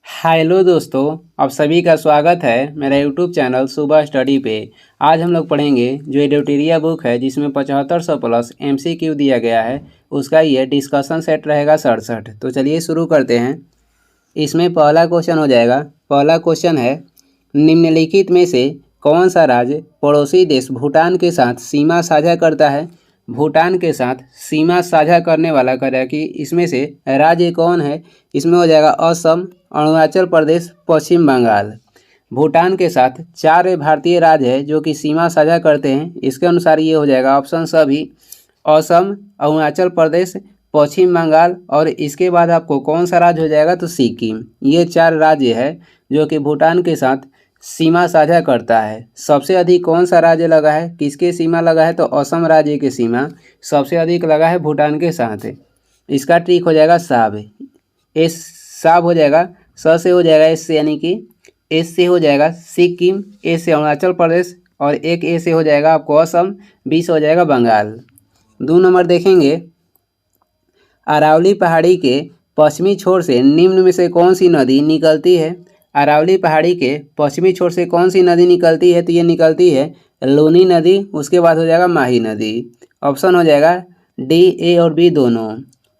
Hello दोस्तों, आप सभी का स्वागत है मेरा यूट्यूब चैनल सुबह स्टडी पे। आज हम लोग पढ़ेंगे जो एडिटोरिया बुक है जिसमें 7500 प्लस एमसीक्यू दिया गया है, उसका ये डिस्कशन सेट रहेगा 67। तो चलिए शुरू करते हैं। इसमें पहला क्वेश्चन हो जाएगा। पहला क्वेश्चन है, निम्नलिखित में से कौन सा राज्य पड़ोसी देश भूटान के साथ सीमा साझा करता है। भूटान के साथ सीमा साझा करने वाला करेगा कि इसमें से राज्य कौन है। इसमें हो जाएगा असम, अरुणाचल प्रदेश, पश्चिम बंगाल। भूटान के साथ 4 भारतीय राज्य है जो कि सीमा साझा करते हैं। इसके अनुसार ये हो जाएगा ऑप्शन सभी असम, अरुणाचल प्रदेश, पश्चिम बंगाल और इसके बाद आपको कौन सा राज्य हो जाएगा तो सिक्किम। ये 4 राज्य है जो कि भूटान के साथ सीमा साझा करता है। सबसे अधिक कौन सा राज्य लगा है, किसके सीमा लगा है तो असम राज्य के सीमा सबसे अधिक लगा है भूटान के साथ। इसका ट्रिक हो जाएगा साब। एस साब हो जाएगा, स से हो जाएगा एस से, यानी कि एस से हो जाएगा सिक्किम, ए से अरुणाचल प्रदेश और एक ए से हो जाएगा आपको असम, बी से हो जाएगा बंगाल। 2 नंबर देखेंगे, अरावली पहाड़ी के पश्चिमी छोर से निम्न में से कौन सी नदी निकलती है। अरावली पहाड़ी के पश्चिमी छोर से कौन सी नदी निकलती है तो ये निकलती है लूनी नदी, उसके बाद हो जाएगा माही नदी। ऑप्शन हो जाएगा डी, ए और बी दोनों।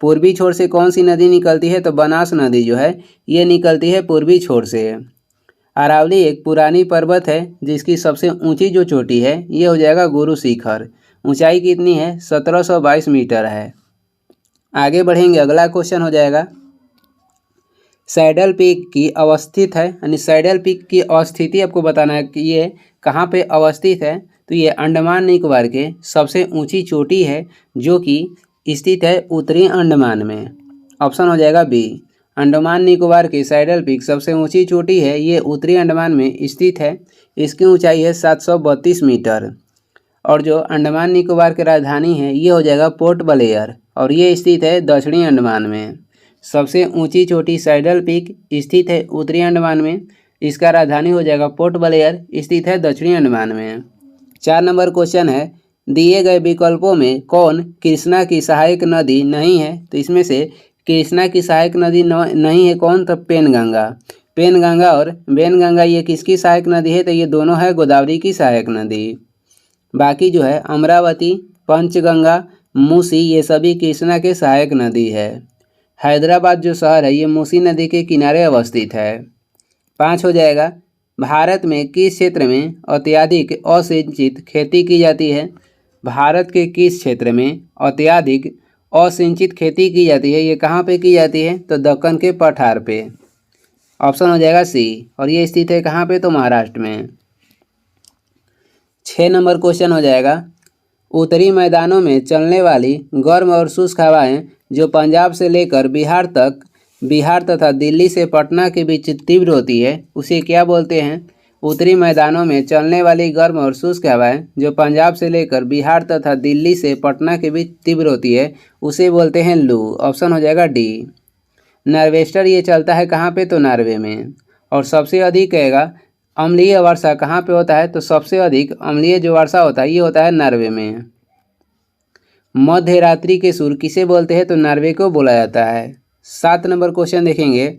पूर्वी छोर से कौन सी नदी निकलती है तो बनास नदी जो है ये निकलती है पूर्वी छोर से। अरावली एक पुरानी पर्वत है जिसकी सबसे ऊंची जो चोटी है ये हो जाएगा गुरु शिखर। ऊंचाई कितनी है 1722 मीटर है। आगे बढ़ेंगे, अगला क्वेश्चन हो जाएगा, सैडल पीक की अवस्थित है, यानी सैडल पीक की अवस्थिति आपको बताना है कि ये कहाँ पे अवस्थित है। तो ये अंडमान निकोबार के सबसे ऊंची चोटी है जो कि स्थित है उत्तरी अंडमान में। ऑप्शन हो जाएगा बी, अंडमान निकोबार की सैडल पीक सबसे ऊंची चोटी है, ये उत्तरी अंडमान में स्थित है। इसकी ऊंचाई है 732 मीटर। और जो अंडमान निकोबार की राजधानी है ये हो जाएगा पोर्ट ब्लेयर और ये स्थित है दक्षिणी अंडमान में। सबसे ऊंची चोटी सैडल पीक स्थित है उत्तरी अंडमान में, इसका राजधानी हो जाएगा पोर्ट ब्लेयर, स्थित है दक्षिणी अंडमान में। 4 नंबर क्वेश्चन है, दिए गए विकल्पों में कौन कृष्णा की सहायक नदी नहीं है। तो इसमें से कृष्णा की सहायक नदी नहीं है कौन, तो पेनगंगा। पेनगंगा और बेनगंगा ये किसकी सहायक नदी है तो ये दोनों है गोदावरी की सहायक नदी। बाकी जो है अमरावती, पंचगंगा, मूसी ये सभी कृष्णा के सहायक नदी है। हैदराबाद जो शहर है ये मूसी नदी के किनारे अवस्थित है। 5 हो जाएगा, भारत में किस क्षेत्र में अत्यधिक असिंचित खेती की जाती है। भारत के किस क्षेत्र में अत्यधिक असिंचित खेती की जाती है, ये कहाँ पे की जाती है तो दक्कन के पठार पे। ऑप्शन हो जाएगा सी और ये स्थित है कहाँ पे तो महाराष्ट्र में। 6 नंबर क्वेश्चन हो जाएगा, उत्तरी मैदानों में चलने वाली गर्म और शुष्क हवाएं जो पंजाब से लेकर बिहार तथा दिल्ली से पटना के बीच तीव्र होती है उसे क्या बोलते हैं। उत्तरी मैदानों में चलने वाली गर्म और शुष्क हवाएं जो पंजाब से लेकर बिहार तथा दिल्ली से पटना के बीच तीव्र होती है उसे बोलते हैं लू। ऑप्शन हो जाएगा डी। नॉर्वेस्टर ये चलता है कहाँ पे तो नॉर्वे में। और सबसे अधिक कहेगा अम्लीय वर्षा कहाँ पे होता है तो सबसे अधिक अम्लीय जो वर्षा होता है ये होता है नॉर्वे में। मध्य रात्रि के सुर किसे बोलते हैं तो नॉर्वे को बोला जाता है। 7 नंबर क्वेश्चन देखेंगे।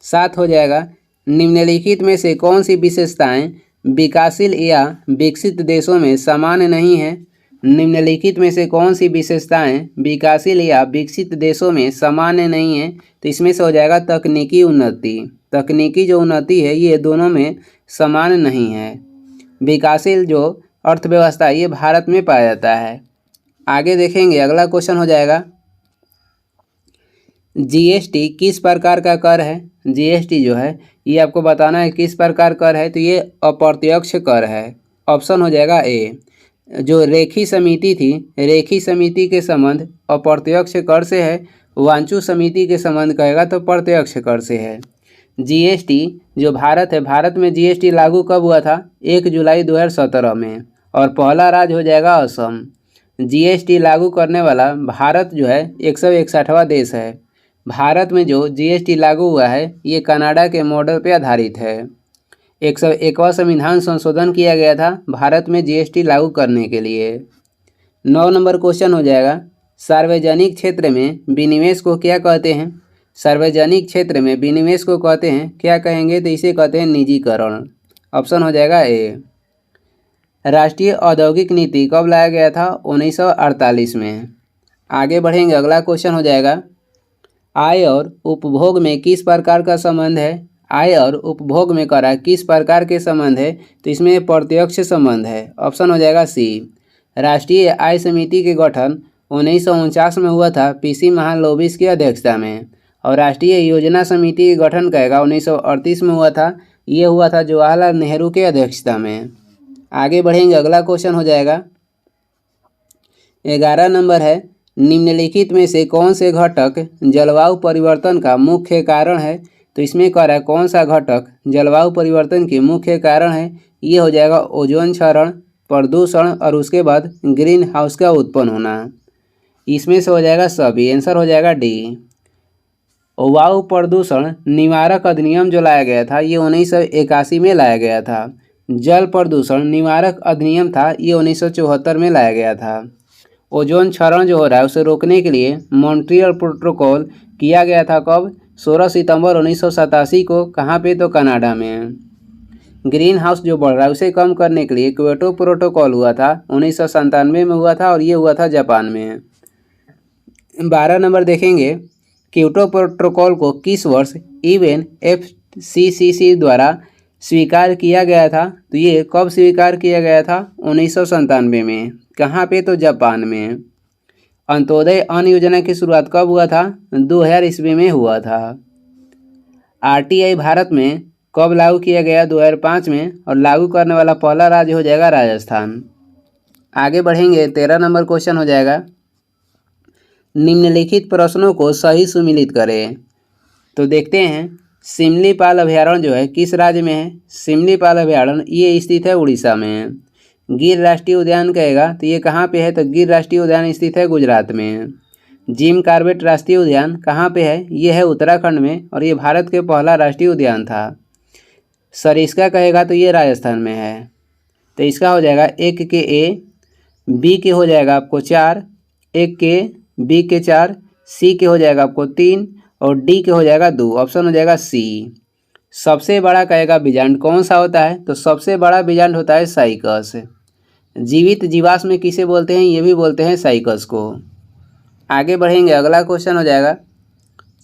7 हो जाएगा, निम्नलिखित में से कौन सी विशेषताएं विकासशील या विकसित देशों में सामान्य नहीं है। निम्नलिखित में से कौन सी विशेषताएं विकासशील या विकसित देशों में सामान्य नहीं है तो इसमें से हो जाएगा तकनीकी उन्नति। तकनीकी जो उन्नति है ये दोनों में समान नहीं है। विकासशील जो अर्थव्यवस्था ये भारत में पाया जाता है। आगे देखेंगे, अगला क्वेश्चन हो जाएगा, जीएसटी किस प्रकार का कर है। जीएसटी जो है ये आपको बताना है किस प्रकार कर है तो ये अप्रत्यक्ष कर है। ऑप्शन हो जाएगा ए। जो रेखी समिति थी, रेखी समिति के संबंध अप्रत्यक्ष कर से है, वांचू समिति के संबंध कहेगा तो प्रत्यक्ष कर से है। जीएसटी जो भारत है, भारत में जीएसटी लागू कब हुआ था 1 जुलाई 2017 में और पहला राज्य हो जाएगा असम। जीएसटी लागू करने वाला भारत जो है 161वां देश है। भारत में जो जीएसटी लागू हुआ है ये कनाडा के मॉडल पर आधारित है। 101वां संविधान संशोधन किया गया था भारत में जीएसटी लागू करने के लिए। 9 नंबर क्वेश्चन हो जाएगा, सार्वजनिक क्षेत्र में विनिवेश को क्या कहते हैं। सार्वजनिक क्षेत्र में विनिवेश को कहते हैं, क्या कहेंगे, तो इसे कहते हैं निजीकरण। ऑप्शन हो जाएगा ए। राष्ट्रीय औद्योगिक नीति कब लाया गया था? 1948 में। आगे बढ़ेंगे, अगला क्वेश्चन हो जाएगा, आय और उपभोग में किस प्रकार का संबंध है? आय और उपभोग में करा किस प्रकार के संबंध है? तो इसमें प्रत्यक्ष संबंध है। ऑप्शन हो जाएगा सी। राष्ट्रीय आय समिति के गठन 1949 में हुआ था पीसी महालनोबिस की अध्यक्षता में, और राष्ट्रीय योजना समिति के गठन कहेगा 1938 में हुआ था। ये हुआ था जवाहरलाल नेहरू के अध्यक्षता में। आगे बढ़ेंगे, अगला क्वेश्चन हो जाएगा 11 नंबर है, निम्नलिखित में से कौन से घटक जलवायु परिवर्तन का मुख्य कारण है? तो इसमें कह रहा है कौन सा घटक जलवायु परिवर्तन के मुख्य कारण है? ये हो जाएगा ओजोन क्षरण, प्रदूषण और उसके बाद ग्रीन हाउस का उत्पन्न होना। इसमें से हो जाएगा सभी, आंसर हो जाएगा डी। वायु प्रदूषण निवारक अधिनियम जो लाया गया था ये 1981 में लाया गया था। जल प्रदूषण निवारक अधिनियम था, ये 1974 में लाया गया था। ओजोन क्षरण जो हो रहा है उसे रोकने के लिए मॉन्ट्रियल प्रोटोकॉल किया गया था कब? 16 सितंबर 1987 को। कहाँ पे? तो कनाडा में। ग्रीन हाउस जो बढ़ रहा है उसे कम करने के लिए क्योटो प्रोटोकॉल हुआ था 1997 में हुआ था, और ये हुआ था जापान में। 12 नंबर देखेंगे, क्योटो प्रोटोकॉल को किस वर्ष UNFCCC द्वारा स्वीकार किया गया था? तो ये कब स्वीकार किया गया था? 1997 में। कहाँ पे? तो जापान में। अंत्योदय अन्न योजना की शुरुआत कब हुआ था? 2000 ईस्वी में हुआ था। RTI भारत में कब लागू किया गया? 2005 में, और लागू करने वाला पहला राज्य हो जाएगा राजस्थान। आगे बढ़ेंगे, 13 नंबर क्वेश्चन हो जाएगा, निम्नलिखित प्रश्नों को सही सुमेलित करें। तो देखते हैं, सिमलीपाल अभयारण्य जो है किस राज्य में है? सिमलीपाल अभयारण्य ये स्थित है उड़ीसा में। गिर राष्ट्रीय उद्यान कहेगा तो ये कहाँ पे है? तो गिर राष्ट्रीय उद्यान स्थित है गुजरात में। जिम कॉर्बेट राष्ट्रीय उद्यान कहाँ पे है? ये है उत्तराखंड में, और ये भारत के पहला राष्ट्रीय उद्यान था। सरिस्का कहेगा तो ये राजस्थान में है। तो इसका हो जाएगा 1 के ए, बी के हो जाएगा आपको 4, 1 के, बी के 4, सी के हो जाएगा आपको 3, और डी के हो जाएगा 2। ऑप्शन हो जाएगा सी। सबसे बड़ा कहेगा बीजांड कौन सा होता है? तो सबसे बड़ा बीजांड होता है साइकस। जीवित जीवाश्म में किसे बोलते हैं? ये भी बोलते हैं साइकस को। आगे बढ़ेंगे, अगला क्वेश्चन हो जाएगा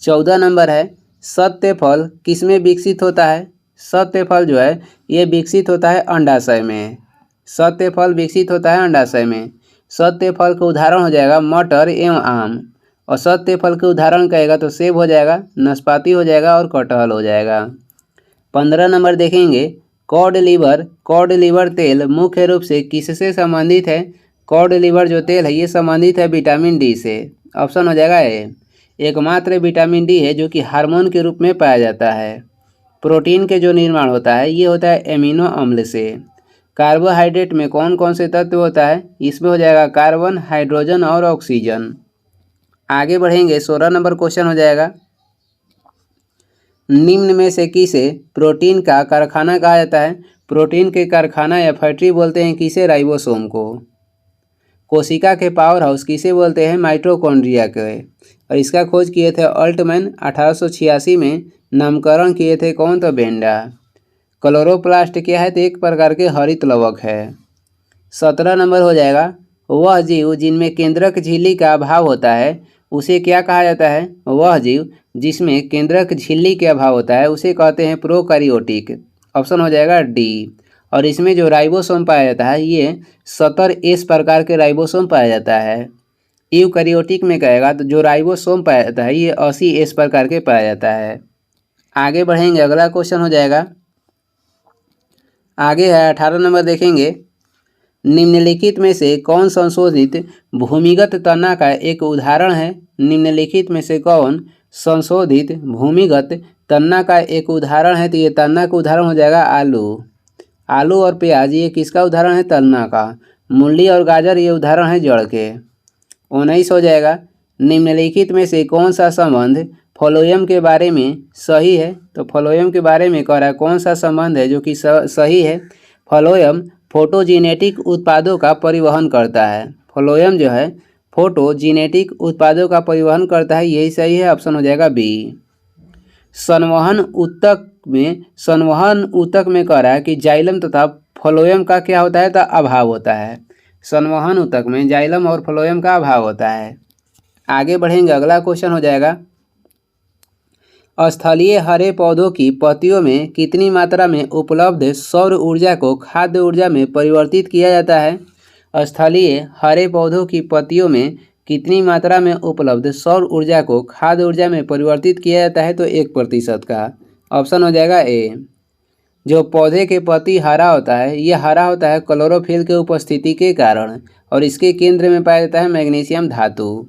14 नंबर है, सत्य फल किसमें विकसित होता है? सत्य फल जो है ये विकसित होता है अंडाशय में। सत्य फल विकसित होता है अंडाशय में। सत्य फल का उदाहरण हो जाएगा मटर एवं आम, और सत्य फल के उदाहरण कहेगा तो सेब हो जाएगा, नाशपाती हो जाएगा और कटहल हो जाएगा। 15 नंबर देखेंगे, कॉड लिवर तेल मुख्य रूप से किससे संबंधित है? कॉड लिवर जो तेल है ये संबंधित है विटामिन डी से। ऑप्शन हो जाएगा ए। एकमात्र विटामिन डी है जो कि हार्मोन के रूप में पाया जाता है। प्रोटीन के जो निर्माण होता है ये होता है एमिनो अम्ल से। कार्बोहाइड्रेट में कौन कौन से तत्व होता है? इसमें हो जाएगा कार्बन, हाइड्रोजन और ऑक्सीजन। आगे बढ़ेंगे, 16 नंबर क्वेश्चन हो जाएगा, निम्न में से किसे प्रोटीन का कारखाना कहा जाता है? प्रोटीन के कारखाना या फैक्ट्री बोलते हैं किसे? राइबोसोम को। कोशिका के पावर हाउस किसे बोलते हैं? माइटोकॉन्ड्रिया के। और इसका खोज किए थे अल्टमैन 1886 में। नामकरण किए थे कौन? तो बेंडा। क्लोरोप्लास्ट क्या है? तो एक प्रकार के हरित लवक है। 17 नंबर हो जाएगा, वह जीव जिनमें केंद्रक झिल्ली का अभाव होता है उसे क्या कहा जाता है? वह जीव जिसमें केंद्रक झिल्ली के अभाव होता है उसे कहते हैं प्रोकैरियोटिक। ऑप्शन हो जाएगा डी। और इसमें जो राइबोसोम पाया जाता है ये 70 एस प्रकार के राइबोसोम पाया जाता है। यूकैरियोटिक में कहेगा तो जो राइबोसोम पाया जाता है ये 80 एस प्रकार के पाया जाता है। आगे बढ़ेंगे, अगला क्वेश्चन हो जाएगा, आगे है 18 नंबर देखेंगे, निम्नलिखित में से कौन संशोधित भूमिगत तना का एक उदाहरण है? निम्नलिखित में से कौन संशोधित भूमिगत तना का एक उदाहरण है? तो ये तना का उदाहरण हो जाएगा आलू। आलू और प्याज ये किसका उदाहरण है? तना का। मूली और गाजर ये उदाहरण है जड़ के। 19 हो जाएगा, निम्नलिखित में से कौन सा संबंध फ्लोएम के बारे में सही है? तो फ्लोएम के बारे में कह रहा है कौन सा संबंध है जो कि सही है? फ्लोएम फोटोजेनेटिक उत्पादों का परिवहन करता है। फ्लोएम जो है फोटोजेनेटिक उत्पादों का परिवहन करता है, यही सही है। ऑप्शन हो जाएगा बी। संवहन ऊतक में कह रहा है कि जाइलम तथा फ्लोएम का क्या होता है, तो अभाव होता है। संवहन ऊतक में जाइलम और फ्लोएम का अभाव होता है। आगे बढ़ेंगे, अगला क्वेश्चन हो जाएगा, स्थलीय हरे पौधों की पत्तियों में कितनी मात्रा में उपलब्ध सौर ऊर्जा को खाद्य ऊर्जा में परिवर्तित किया जाता है। स्थलीय हरे पौधों की पत्तियों में कितनी मात्रा में उपलब्ध सौर ऊर्जा को खाद्य ऊर्जा में परिवर्तित किया जाता है, तो 1% का। ऑप्शन हो जाएगा ए। जो पौधे के पत्ती हरा होता है, यह हरा होता है क्लोरोफिल के उपस्थिति के कारण, और इसके केंद्र में पाया जाता है मैग्नीशियम धातु।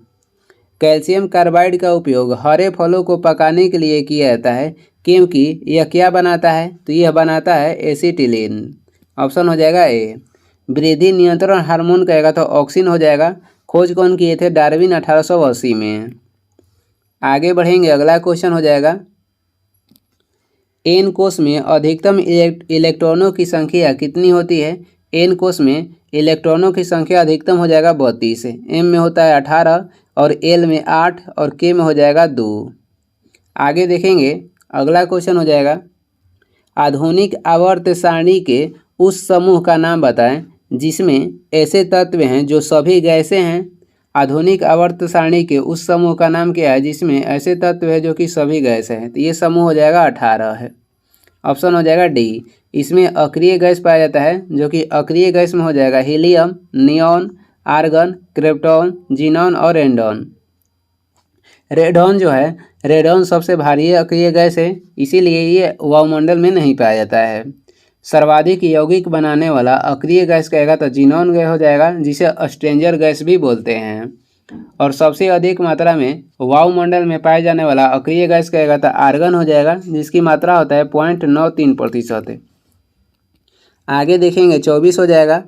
कैल्शियम कार्बाइड का उपयोग हरे फलों को पकाने के लिए किया जाता है, क्योंकि यह क्या बनाता है, तो यह बनाता है एसिटिलीन। ऑप्शन हो जाएगा ए। वृद्धि नियंत्रण हार्मोन कहेगा तो ऑक्सिन हो जाएगा। खोज कौन किए थे, डार्विन 1880 में। आगे बढ़ेंगे, अगला क्वेश्चन हो जाएगा, एन कोष में अधिकतम इलेक्ट्रॉनों की संख्या कितनी होती है। एन कोष में इलेक्ट्रॉनों की संख्या अधिकतम हो जाएगा 32, एम में होता है 18 और एल में 8 और के में हो जाएगा 2। आगे देखेंगे, अगला क्वेश्चन हो जाएगा, आधुनिक आवर्त सारणी के उस समूह का नाम बताएं जिसमें ऐसे तत्व हैं जो सभी गैसें हैं। आधुनिक आवर्त सारणी के उस समूह का नाम क्या है जिसमें ऐसे तत्व है जो कि सभी गैस हैं, तो ये समूह हो जाएगा 18 है। ऑप्शन हो जाएगा डी। इसमें अक्रिय गैस पाया जाता है, जो कि अक्रिय गैस में हो जाएगा helium, neon, argon, krypton, xenon और रेडॉन। रेडॉन जो है, रेडॉन सबसे भारी अक्रिय गैस है, इसीलिए ये वायुमंडल में नहीं पाया जाता है। सर्वाधिक यौगिक बनाने वाला अक्रिय गैस कहेगा तो जीनॉन गैस हो जाएगा, जिसे स्ट्रेंजर गैस भी बोलते हैं। और सबसे अधिक मात्रा में वायुमंडल में पाए जाने वाला अक्रिय गैस कहेगा तो आर्गन हो जाएगा, जिसकी मात्रा होता है 0.93%। आगे देखेंगे, 24 हो जाएगा।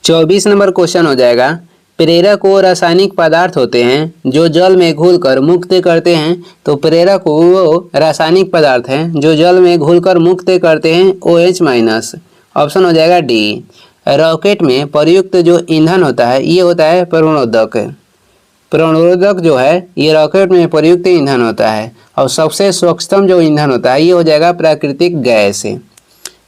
24 नंबर क्वेश्चन हो जाएगा, प्रेरक वो रासायनिक पदार्थ होते हैं जो जल में घुलकर मुक्त करते हैं। तो प्रेरक वो रासायनिक पदार्थ हैं जो जल में घुलकर मुक्त करते हैं OH-। ऑप्शन हो जाएगा डी। रॉकेट में प्रयुक्त जो ईंधन होता है ये होता है प्रणोदक। प्रणोदक जो है ये रॉकेट में प्रयुक्त ईंधन होता है, और सबसे सूक्ष्म जो ईंधन होता है ये हो जाएगा प्राकृतिक गैस।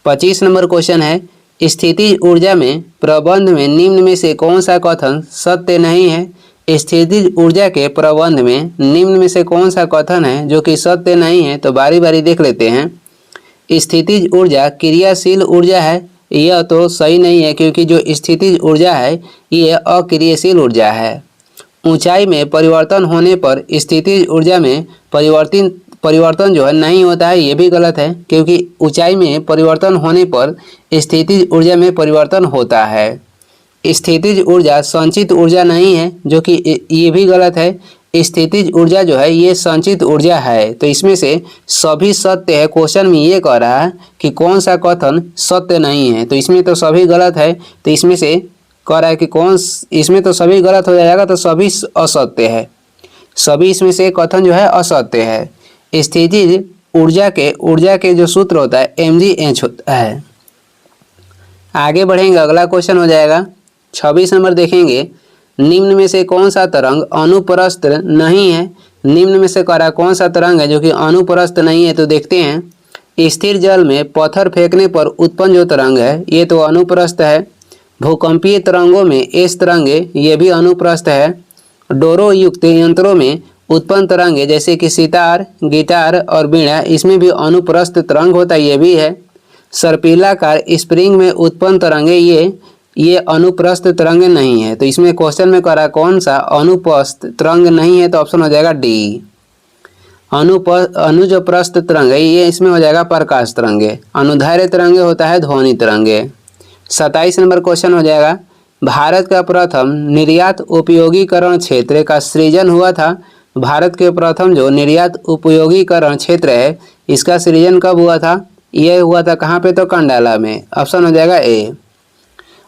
25 नंबर क्वेश्चन है, स्थितिज ऊर्जा में प्रबंध में निम्न में से कौन सा कथन सत्य नहीं है। स्थितिज ऊर्जा के प्रबंध में निम्न में से कौन सा कथन है जो कि सत्य नहीं है, तो बारी बारी देख लेते हैं। स्थितिज ऊर्जा क्रियाशील ऊर्जा है, यह तो सही नहीं है, क्योंकि जो स्थितिज ऊर्जा है ये अक्रियाशील ऊर्जा है। ऊंचाई में परिवर्तन होने पर स्थितिज ऊर्जा में परिवर्तन जो है नहीं होता है, ये भी गलत है, क्योंकि ऊंचाई में परिवर्तन होने पर स्थितिज ऊर्जा में परिवर्तन होता है। स्थितिज ऊर्जा संचित ऊर्जा नहीं है, जो कि ये भी गलत है। स्थितिज ऊर्जा जो है ये संचित ऊर्जा है, तो इसमें से सभी सत्य है। क्वेश्चन में ये कह रहा है कि कौन सा कथन सत्य नहीं है, तो इसमें तो सभी गलत है। तो इसमें से कह रहा है कि इसमें तो सभी गलत हो जाएगा, तो सभी असत्य है। सभी इसमें से कथन जो है असत्य है। स्थितिज ऊर्जा के जो सूत्र होता है mgh होता है। आगे बढ़ेंगे, अगला क्वेश्चन हो जाएगा 26 नंबर देखेंगे, निम्न में से कौन सा तरंग अनुप्रस्थ नहीं है। निम्न में से कह रहा कौन सा तरंग है जो कि अनुप्रस्थ नहीं है, तो देखते हैं। स्थिर जल में पत्थर फेंकने पर उत्पन्न जो तरंग है ये तो अनुप्रस्थ है। भूकंपीय तरंगों में एस तरंगे ये भी अनुप्रस्थ है। डोरो युक्त यंत्रों में उत्पन्न तरंगे जैसे कि सितार, गिटार और बीड़ा, इसमें भी अनुप्रस्थ तरंग होता है, ये भी है। सर्पिलाकार स्प्रिंग में उत्पन्न तरंगे ये अनुप्रस्थ तरंग नहीं है, तो इसमें क्वेश्चन में कह रहा कौन सा अनुप्रस्थ तरंग नहीं है, तो ऑप्शन हो जाएगा डी। अनुजप्रस्थ तरंग ये इसमें हो जाएगा प्रकाश तरंगे। अनुदैर्घ्य तरंगे होता है ध्वनि तरंगे। 27 नंबर क्वेश्चन हो जाएगा, भारत का प्रथम निर्यात उपयोगीकरण क्षेत्र का सृजन हुआ था। भारत के प्रथम जो निर्यात उपयोगीकरण क्षेत्र है इसका सृजन कब हुआ था, यह हुआ था कहाँ पे, तो कंडाला में। ऑप्शन हो जाएगा ए।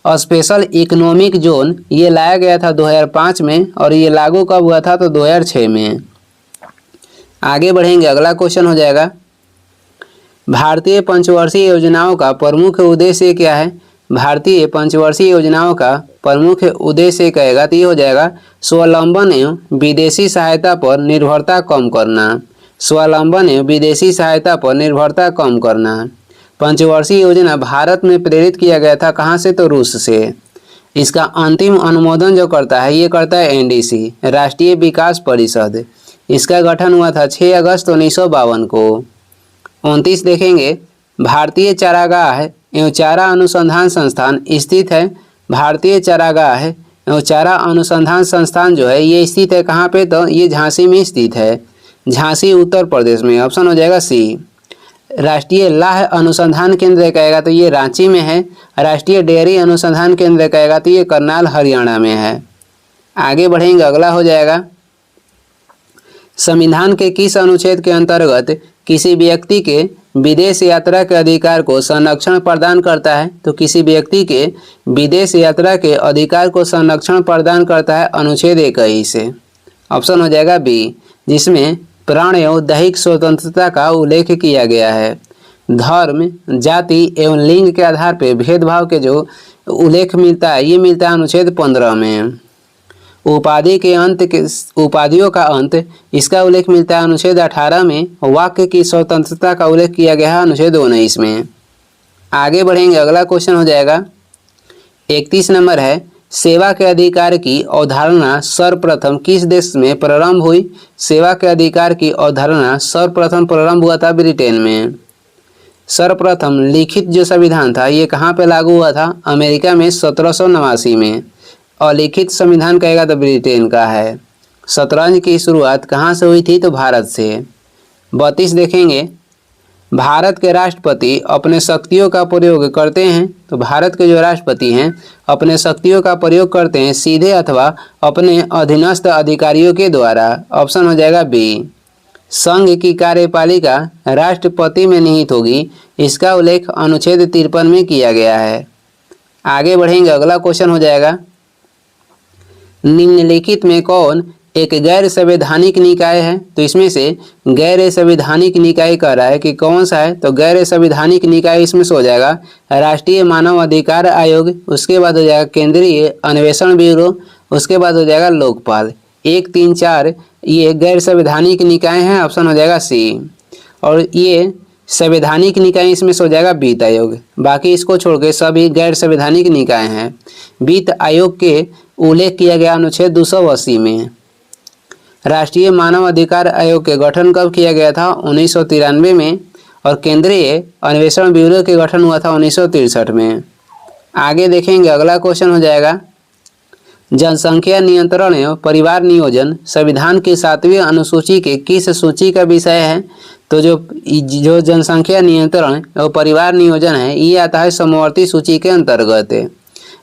स्पेशल इकोनॉमिक जोन ये लाया गया था 2005 में, और ये लागू कब हुआ था, तो 2006 में। आगे बढ़ेंगे, अगला क्वेश्चन हो जाएगा, भारतीय पंचवर्षीय योजनाओं का प्रमुख उद्देश्य क्या है। भारतीय पंचवर्षीय योजनाओं का प्रमुख उद्देश्य कहेगा तो ये हो जाएगा स्वावलंबन एवं विदेशी सहायता पर निर्भरता कम करना। स्वावलंबन एवं विदेशी सहायता पर निर्भरता कम करना। पंचवर्षीय योजना भारत में प्रेरित किया गया था कहाँ से, तो रूस से। इसका अंतिम अनुमोदन जो करता है ये करता है एनडीसी, राष्ट्रीय विकास परिषद। इसका गठन हुआ था 6 अगस्त 1952 को। 29 देखेंगे, भारतीय चारागाह एवं चारा अनुसंधान संस्थान स्थित है। भारतीय चारागाह एवं चारा अनुसंधान संस्थान जो है ये स्थित है कहाँ पे, तो ये झांसी में स्थित है, झांसी उत्तर प्रदेश में। ऑप्शन हो जाएगा सी। राष्ट्रीय लाह अनुसंधान केंद्र कहेगा तो ये रांची में है। राष्ट्रीय डेयरी अनुसंधान केंद्र कहेगा तो ये करनाल हरियाणा में है। आगे बढ़ेंगे, अगला हो जाएगा, संविधान के किस अनुच्छेद के अंतर्गत किसी व्यक्ति के विदेश यात्रा के अधिकार को संरक्षण प्रदान करता है, तो किसी व्यक्ति के विदेश यात्रा के अधिकार को संरक्षण प्रदान करता है अनुच्छेद 21 से। ऑप्शन हो जाएगा बी, जिसमें प्राण एवं दैहिक स्वतंत्रता का उल्लेख किया गया है। धर्म, जाति एवं लिंग के आधार पर भेदभाव के जो उल्लेख मिलता है ये मिलता है अनुच्छेद 15 में। उपाधियों का अंत इसका उल्लेख मिलता है अनुच्छेद 18 में। वाक्य की स्वतंत्रता का उल्लेख किया गया है अनुच्छेद 19 में। आगे बढ़ेंगे, अगला क्वेश्चन हो जाएगा 31 नंबर है, सेवा के अधिकार की अवधारणा सर्वप्रथम किस देश में प्रारंभ हुई। सेवा के अधिकार की अवधारणा सर्वप्रथम प्रारंभ हुआ था ब्रिटेन में। सर्वप्रथम लिखित जो संविधान था ये कहाँ पे लागू हुआ था, अमेरिका में 1789 में। और लिखित संविधान कहेगा तो ब्रिटेन का है। शतरंज की शुरुआत कहाँ से हुई थी, तो भारत से। 32 देखेंगे, भारत के राष्ट्रपति अपने शक्तियों का प्रयोग करते हैं, तो भारत के जो राष्ट्रपति हैं अपने शक्तियों का प्रयोग करते हैं सीधे अथवा अपने अधीनस्थ अधिकारियों के द्वारा। ऑप्शन हो जाएगा बी। संघ की कार्यपालिका राष्ट्रपति में निहित होगी, इसका उल्लेख अनुच्छेद 53 में किया गया है। आगे बढ़ेंगे, अगला क्वेश्चन हो जाएगा, निम्नलिखित में कौन एक गैर संवैधानिक निकाय है। तो इसमें से गैर संवैधानिक निकाय कह रहा है कि कौन सा है, तो गैर संवैधानिक निकाय इसमें से हो जाएगा राष्ट्रीय मानव अधिकार आयोग, उसके बाद हो जाएगा केंद्रीय अन्वेषण ब्यूरो, उसके बाद हो जाएगा लोकपाल। 1, 3, 4 ये गैर संवैधानिक निकाय हैं। ऑप्शन हो जाएगा सी। और ये संवैधानिक निकाय इसमें से हो जाएगा वित्त आयोग। बाकी इसको छोड़ के सभी गैर संवैधानिक निकाय हैं। वित्त आयोग के उल्लेख किया गया अनुच्छेद 280 में। राष्ट्रीय मानव अधिकार आयोग के गठन कब किया गया था, 1993 में। और केंद्रीय अन्वेषण ब्यूरो के गठन हुआ था 1963 में। आगे देखेंगे, अगला क्वेश्चन हो जाएगा, जनसंख्या नियंत्रण एवं परिवार नियोजन संविधान की 7वीं अनुसूची के किस सूची का विषय है। तो जो जनसंख्या नियंत्रण और परिवार नियोजन है ये आता है समवर्ती सूची के अंतर्गत।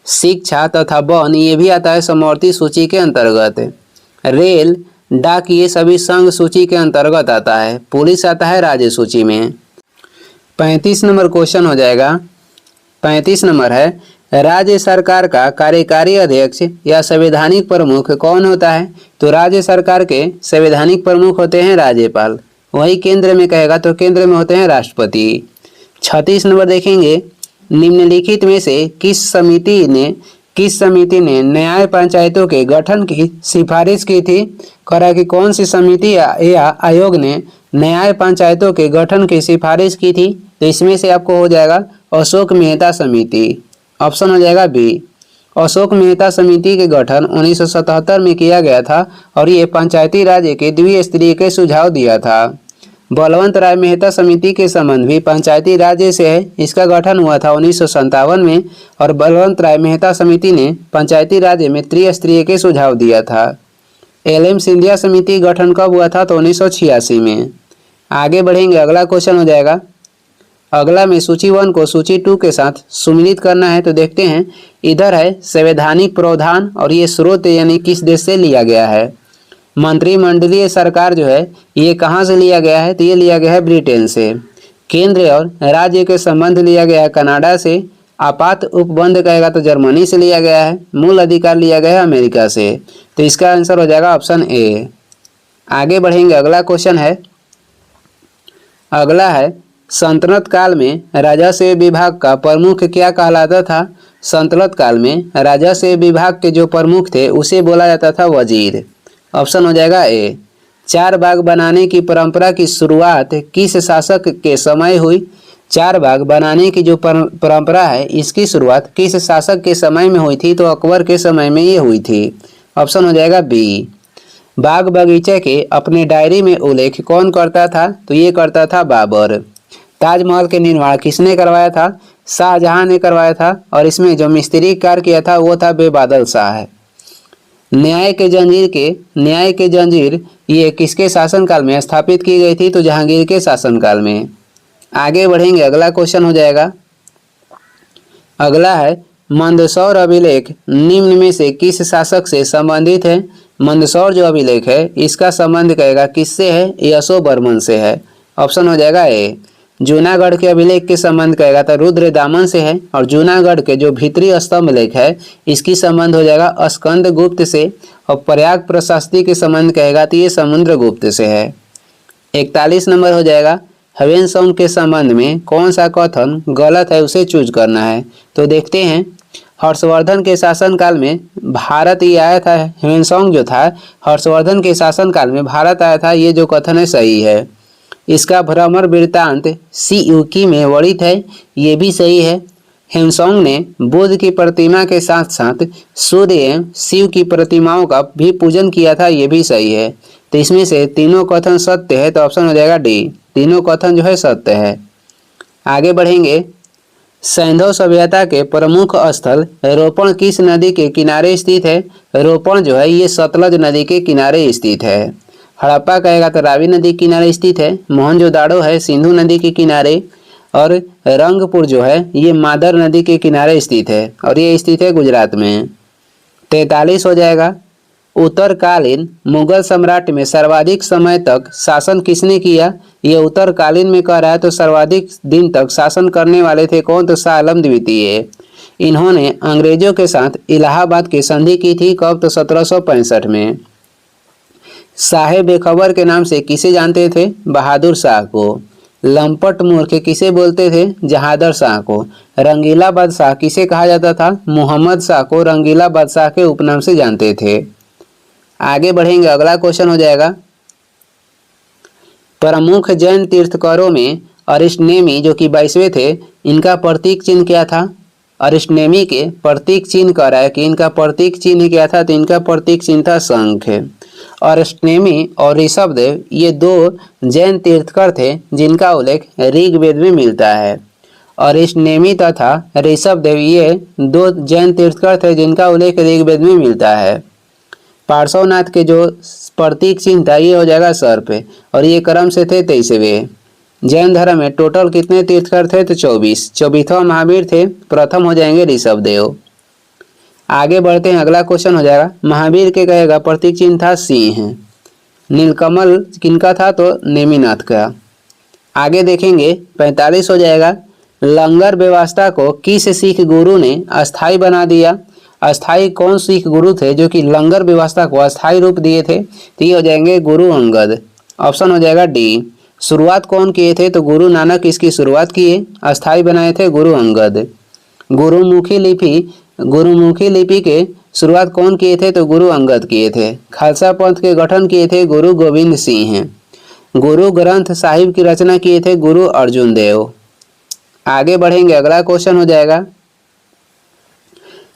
शिक्षा तथा वन ये भी आता है समवर्ती सूची के अंतर्गत। रेल, डाक ये सभी संघ सूची के अंतर्गत आता है। पुलिस आता है राज्य सूची में। 35 नंबर क्वेश्चन हो जाएगा। 35 नंबर है, राज्य सरकार का कार्यकारी अध्यक्ष या संवैधानिक प्रमुख कौन होता है। तो राज्य सरकार के संवैधानिक प्रमुख होते हैं राज्यपाल। वही केंद्र में कहेगा तो केंद्र में होते हैं राष्ट्रपति। 36 नंबर देखेंगे, निम्नलिखित में से किस समिति ने न्याय पंचायतों के गठन की सिफारिश की थी। करा कि कौन सी समिति या आयोग ने न्याय पंचायतों के गठन की सिफारिश की थी। तो इसमें से आपको हो जाएगा अशोक मेहता समिति। ऑप्शन हो जाएगा बी। अशोक मेहता समिति के गठन 1977 में किया गया था और ये पंचायती राज के द्विस्तरीय के सुझाव दिया था। बलवंत राय मेहता समिति के संबंध भी पंचायती राज से है। इसका गठन हुआ था 1957 में और बलवंत राय मेहता समिति ने पंचायती राज में त्रिस्तरीय के सुझाव दिया था। LM सिंधिया समिति गठन कब हुआ था, तो 1986 में। आगे बढ़ेंगे, अगला क्वेश्चन हो जाएगा। अगला में सूची 1 को सूची 2 के साथ सुमिलित करना है। तो देखते हैं, इधर है संवैधानिक प्रावधान और ये स्रोत यानी किस देश से लिया गया है। मंत्रिमंडलीय सरकार जो है ये कहाँ से लिया गया है, तो ये लिया गया है ब्रिटेन से। केंद्र और राज्य के संबंध लिया गया है कनाडा से। आपात उपबंध कहेगा तो जर्मनी से लिया गया है। मूल अधिकार लिया गया है अमेरिका से। तो इसका आंसर हो जाएगा ऑप्शन ए। आगे बढ़ेंगे, अगला क्वेश्चन है। अगला है, सल्तनत काल में राजस्व विभाग का प्रमुख क्या कहलाता था। सल्तनत काल में राजस्व विभाग के जो प्रमुख थे उसे बोला जाता था वजीर। ऑप्शन हो जाएगा ए। चार बाग बनाने की परंपरा की शुरुआत किस शासक के समय हुई? चार बाग बनाने की जो परंपरा है इसकी शुरुआत किस शासक के समय में हुई थी? तो अकबर के समय में ये हुई थी। ऑप्शन हो जाएगा बी। बाग बगीचे के अपने डायरी में उल्लेख कौन करता था? तो ये करता था बाबर। ताजमहल के निर्माण किसने करवाया था? शाहजहां ने करवाया था और इसमें जो मिस्त्री कार्य किया था वो था बेबादल शाह। न्याय के जंजीर ये किसके शासनकाल में स्थापित की गई थी? तो जहांगीर के शासनकाल में। आगे बढ़ेंगे, अगला क्वेश्चन हो जाएगा। अगला है मंदसौर अभिलेख निम्न में से किस शासक से संबंधित है? मंदसौर जो अभिलेख है इसका संबंध कहेगा किससे है? यशोवर्मन से है। ऑप्शन हो जाएगा ए। जूनागढ़ के अभिलेख के संबंध कहेगा तो रुद्रदामन से है और जूनागढ़ के जो भीतरी स्तंभ लेख है इसकी संबंध हो जाएगा स्कंदगुप्त से और प्रयाग प्रशस्ति के संबंध कहेगा तो ये समुद्रगुप्त से है। 41 नंबर हो जाएगा। ह्वेनसोंग के संबंध में कौन सा कथन गलत है उसे चूज करना है। तो देखते हैं, हर्षवर्धन के शासनकाल में भारत ये आया था। ह्वेनसोंग जो था हर्षवर्धन के शासनकाल में भारत आया था, ये जो कथन है सही है। इसका भ्रमण वृत्तांत सियुकी में वर्णित है, ये भी सही है। ह्वेनसोंग ने बुद्ध की प्रतिमा के साथ साथ सूर्य एवं शिव की प्रतिमाओं का भी पूजन किया था, ये भी सही है। तो इसमें से तीनों कथन सत्य है तो ऑप्शन हो जाएगा डी। तीनों कथन जो है सत्य है। आगे बढ़ेंगे, सैंधव सभ्यता के प्रमुख स्थल रोपण किस नदी के किनारे स्थित है? रोपण जो है ये सतलज नदी के किनारे स्थित है। हड़प्पा कहेगा तो रावी नदी के किनारे स्थित है। मोहनजोदाड़ो है सिंधु नदी के किनारे और रंगपुर जो है ये मादर नदी के किनारे स्थित है और ये स्थित है गुजरात में। 43 हो जाएगा। उत्तरकालीन मुगल सम्राट में सर्वाधिक समय तक शासन किसने किया? ये उत्तरकालीन में कह रहा है तो सर्वाधिक दिन तक शासन करने वाले थे कौन? तो शाह आलम द्वितीय। इन्होंने अंग्रेजों के साथ इलाहाबाद की संधि की थी कब? तो 1765 में। शाह बेखबर के नाम से किसे जानते थे? बहादुर शाह को। लंपट मूर्ख किसे बोलते थे? जहादर शाह को। रंगीला बादशाह किसे कहा जाता था? मोहम्मद शाह को रंगीला बादशाह के उपनाम से जानते थे। आगे बढ़ेंगे, अगला क्वेश्चन हो जाएगा। प्रमुख जैन तीर्थंकरों में अरिष्टनेमी जो कि 22वें थे, इनका प्रतीक चिन्ह क्या था? अरिष्टनेमी के प्रतीक चिन्ह कह रहा है कि इनका प्रतीक चिन्ह क्या था? तो इनका प्रतीक चिन्ह था शंख। अरिष्टनेमी और ऋषभदेव ये दो जैन तीर्थंकर थे जिनका उल्लेख ऋग्वेद में मिलता है। अरिष्टनेमी तथा ऋषभदेव ये दो जैन तीर्थंकर थे जिनका उल्लेख ऋग्वेद में मिलता है। पार्श्वनाथ के जो प्रतीक चिन्ह था ये हो जाएगा सर्प और ये क्रम से थे 23वें। जैन धर्म में टोटल कितने तीर्थंकर थे? तो 24। 24वां महावीर थे, प्रथम हो जाएंगे ऋषभदेव। आगे बढ़ते हैं, अगला क्वेश्चन हो जाएगा। महावीर के कहेगा प्रतीक चिन्ह था सिंह। नीलकमल किनका था? तो नेमिनाथ का। आगे देखेंगे 45 हो जाएगा। लंगर व्यवस्था को किस सिख गुरु ने अस्थाई बना दिया? अस्थाई कौन सिख गुरु थे जो कि लंगर व्यवस्था को अस्थाई रूप दिए थे? तो ये हो जाएंगे गुरु अंगद। ऑप्शन हो जाएगा डी। शुरुआत कौन किए थे? तो गुरु नानक इसकी शुरुआत किए, अस्थाई बनाए थे गुरु अंगद। गुरुमुखी लिपि के शुरुआत कौन किए थे? तो गुरु अंगद किए थे। खालसा पंथ के गठन किए थे गुरु गोविंद सिंह। गुरु ग्रंथ साहिब की रचना किए थे गुरु अर्जुन देव। आगे बढ़ेंगे, अगला क्वेश्चन हो जाएगा।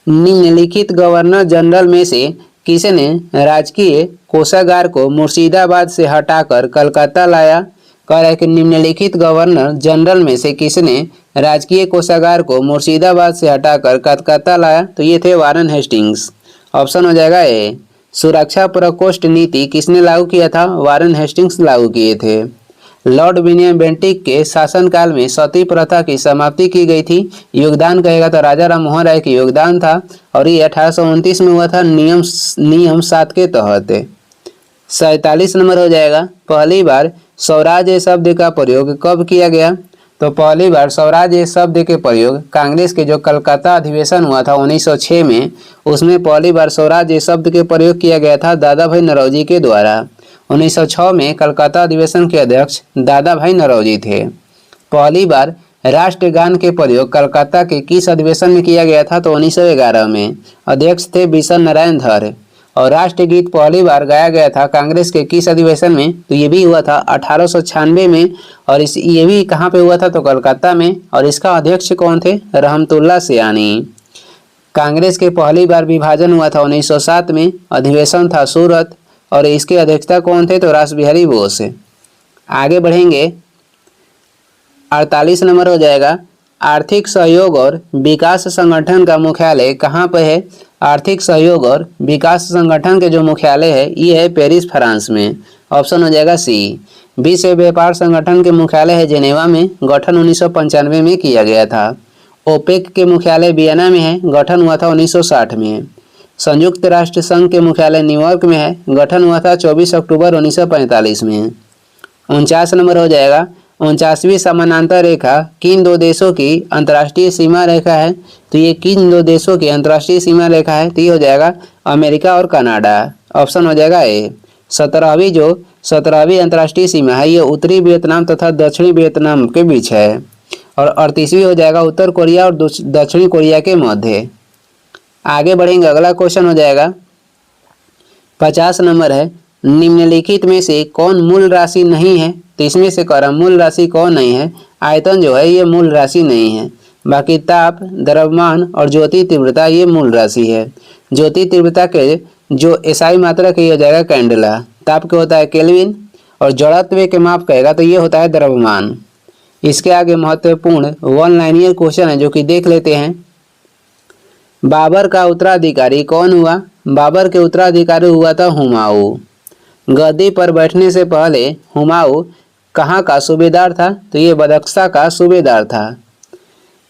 निम्नलिखित गवर्नर जनरल में से किसने राजकीय कोषागार को मुर्शिदाबाद से हटाकर कलकत्ता लाया? कह रहा है कि निम्नलिखित गवर्नर जनरल में से किसने राजकीय कोषागार को मुर्शिदाबाद से हटाकर कलकत्ता लाया? तो ये थे वारन हेस्टिंग्स। ऑप्शन हो जाएगा ए। सुरक्षा प्रकोष्ठ नीति किसने लागू किया था? वारन हेस्टिंग्स लागू किए थे। लॉर्ड विलियम बेंटिक के शासनकाल में सती प्रथा की समाप्ति की गई थी। योगदान कहेगा तो राजा राम मोहन राय का योगदान था और ये 1829 में हुआ था नियम 7 के तहत। 47 नंबर हो जाएगा। पहली बार स्वराज्य शब्द का प्रयोग कब किया गया? तो पहली बार स्वराज्य शब्द के प्रयोग कांग्रेस के जो कलकत्ता अधिवेशन हुआ था 1906 में, उसमें पहली बार स्वराज्य शब्द के प्रयोग किया गया था दादा भाई नौरोजी के द्वारा। 1906 में कलकत्ता अधिवेशन के अध्यक्ष दादा भाई नौरोजी थे। पहली बार राष्ट्रगान के प्रयोग कलकत्ता के किस अधिवेशन में किया गया था? तो 1911 में। अध्यक्ष थे बिशन नारायण धर और राष्ट्रगीत पहली बार गाया गया था कांग्रेस के किस अधिवेशन में? तो ये भी हुआ था 1896 में। और ये भी कहाँ पे हुआ था? तो कलकत्ता में। और इसका अध्यक्ष कौन थे? रहमतुल्लाह सयानी। कांग्रेस के पहली बार विभाजन हुआ था 1907 में। अधिवेशन था सूरत और इसकी अध्यक्षता कौन थे? तो रास बिहारी बोस। आगे बढ़ेंगे, 48 नंबर हो जाएगा, आर्थिक सहयोग और विकास संगठन का मुख्यालय कहाँ पर है? आर्थिक सहयोग और विकास संगठन के जो मुख्यालय है ये है पेरिस, फ्रांस में। ऑप्शन हो जाएगा सी। विश्व व्यापार संगठन के मुख्यालय है जेनेवा में। गठन 1995 में किया गया था। ओपेक के मुख्यालय वियना में है। गठन हुआ था 1960 में। संयुक्त राष्ट्र संघ के मुख्यालय न्यूयॉर्क में है। गठन हुआ था 24 अक्टूबर 1945 में। 49 नंबर हो जाएगा, 49वीं समानांतर रेखा किन दो देशों की अंतर्राष्ट्रीय सीमा रेखा है? तो ये किन दो देशों की अंतर्राष्ट्रीय सीमा रेखा है? तो ये हो जाएगा अमेरिका और कनाडा। ऑप्शन हो जाएगा ए। 17वीं अंतर्राष्ट्रीय सीमा है ये उत्तरी वियतनाम तथा दक्षिणी वियतनाम के बीच है। और 38वीं हो जाएगा उत्तर कोरिया और दक्षिणी कोरिया के मध्य। आगे बढ़ेंगे, अगला क्वेश्चन हो जाएगा 50 नंबर है, निम्नलिखित में से कौन मूल राशि नहीं है? तो इसमें से करा मूल राशि कौन नहीं है? आयतन जो है ये मूल राशि नहीं है। बाकी ताप, द्रव्यमान और ज्योति तीव्रता ये मूल राशि है। ज्योति तीव्रता के जो एसआई मात्रक है ये हो जाएगा कैंडेला। ताप के होता है केल्विन और जड़त्व के माप कहेगा तो ये होता है द्रव्यमान। इसके आगे महत्वपूर्ण वन लाइनियर क्वेश्चन है जो कि देख लेते हैं। बाबर का उत्तराधिकारी कौन हुआ? बाबर के उत्तराधिकारी हुआ था हुमायूं। गद्दी पर बैठने से पहले हुमायूं कहाँ का सूबेदार था? तो ये बदख्शा का सूबेदार था।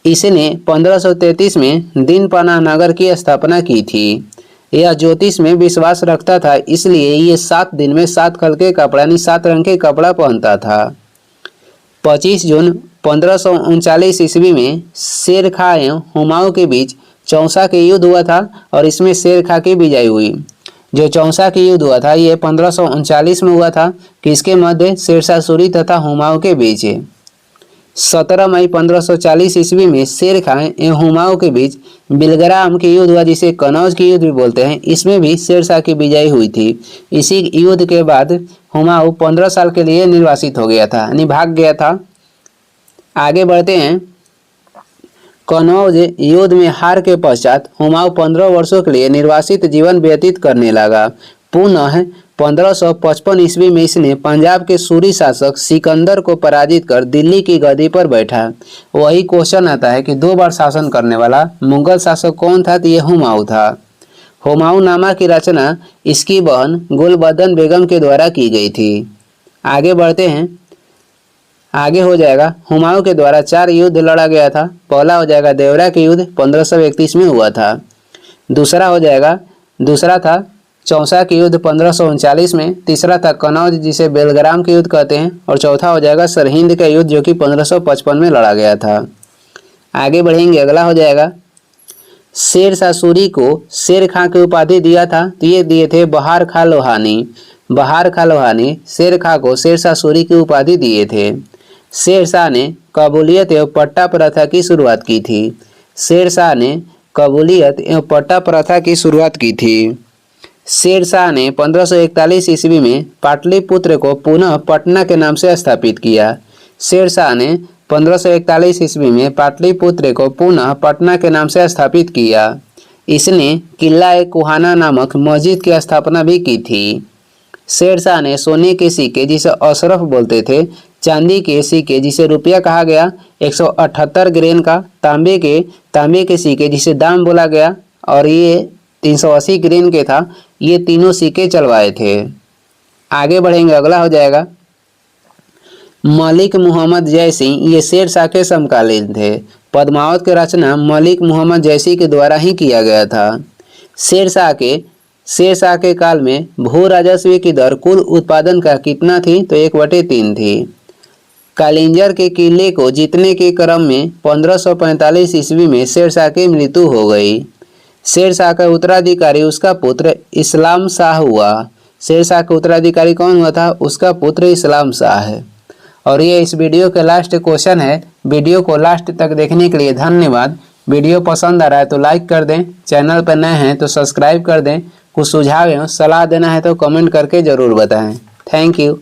इसने 1533 में दीनपनाह नगर की स्थापना की थी। यह ज्योतिष में विश्वास रखता था, इसलिए ये 7 दिन में 7 खल के कपड़ा यानी 7 रंग के कपड़ा पहनता था। 25 जून 1539 ईस्वी में शेर खां एवं हुमायूं के बीच चौसा के युद्ध हुआ था और इसमें शेर खां की विजय हुई। जो चौसा के युद्ध हुआ था ये 1539 में हुआ था, किसके मध्य? शेरशाह सूरी तथा हुमायूं के बीच। 17 मई 1540 ईस्वी में शेर खां एवं हुमायूं के बीच बिलग्राम के युद्ध हुआ, जिसे कनौज के युद्ध भी बोलते हैं। इसमें भी शेरशाह की विजय हुई थी। इसी युद्ध के बाद हुमायूं 15 साल के लिए निर्वासित हो गया था, यानी भाग गया था। आगे बढ़ते हैं, कनौज युद्ध में हार के पश्चात हुमायूं 15 वर्षों के लिए निर्वासित जीवन व्यतीत करने लगा। पुनः 1555 ईस्वी में इसने पंजाब के सूरी शासक सिकंदर को पराजित कर दिल्ली की गद्दी पर बैठा। वही क्वेश्चन आता है कि 2 बार शासन करने वाला मुगल शासक कौन था? तो ये हुमायूं था। हुमायूंनामा की रचना इसकी बहन गुलबदन बेगम के द्वारा की गई थी। आगे बढ़ते हैं, आगे हो जाएगा हुमायूं के द्वारा 4 युद्ध लड़ा गया था। पहला हो जाएगा देवरा के युद्ध 1531 में हुआ था। दूसरा था चौसा के युद्ध 1539 में। तीसरा था कनौज जिसे बेलग्राम के युद्ध कहते हैं। और चौथा हो जाएगा सरहिंद का युद्ध जो कि 1555 में लड़ा गया था। आगे बढ़ेंगे, अगला हो जाएगा शेरशाह सूरी को शेर खां की उपाधि दिया था तो ये दिए थे बहार खां लोहानी। बहार खां लोहानी शेर खां को शेरशाह सूरी की उपाधि दिए थे। शेरशाह ने कबूलियत एवं पट्टा प्रथा की शुरुआत की थी। शेरशाह ने कबूलियत एवं पट्टा प्रथा की शुरुआत की थी। शेरशाह ने 1541 ईस्वी में पाटलिपुत्र को पुनः पटना के नाम से स्थापित किया। शेरशाह ने 1541 ईस्वी में पाटलिपुत्र को पुनः पटना के नाम से स्थापित किया। इसने किला कुहाना नामक मस्जिद की स्थापना भी की थी। शेरशाह ने सोने के सिक्के जिसे अशरफ बोलते थे, चांदी के सिक्के जिसे रुपया कहा गया 178 ग्रेन का, तांबे के सिक्के जिसे दाम बोला गया और ये 380 ग्रेन के था, ये तीनों सिक्के चलवाए थे। आगे बढ़ेंगे, अगला हो जाएगा मलिक मुहम्मद जैसी। ये शेरशाह के समकालीन थे। पद्मावत की रचना मलिक मुहम्मद जैसी के द्वारा ही किया गया था। शेरशाह के काल में भू राजस्व की दर कुल उत्पादन का कितना थी? तो 1/3 थी। कालिंजर के किले को जीतने के क्रम में 1545 ईस्वी में शेरशाह की मृत्यु हो गई। शेरशाह का उत्तराधिकारी उसका पुत्र इस्लाम शाह हुआ। शेरशाह का उत्तराधिकारी कौन हुआ था? उसका पुत्र इस्लाम शाह है। और ये इस वीडियो के लास्ट क्वेश्चन है। वीडियो को लास्ट तक देखने के लिए धन्यवाद। वीडियो पसंद आ रहा है तो लाइक कर दें, चैनल पर नए हैं तो सब्सक्राइब कर दें कुछ सुझाव एवं सलाह देना है तो कमेंट करके ज़रूर बताएं। Thank you.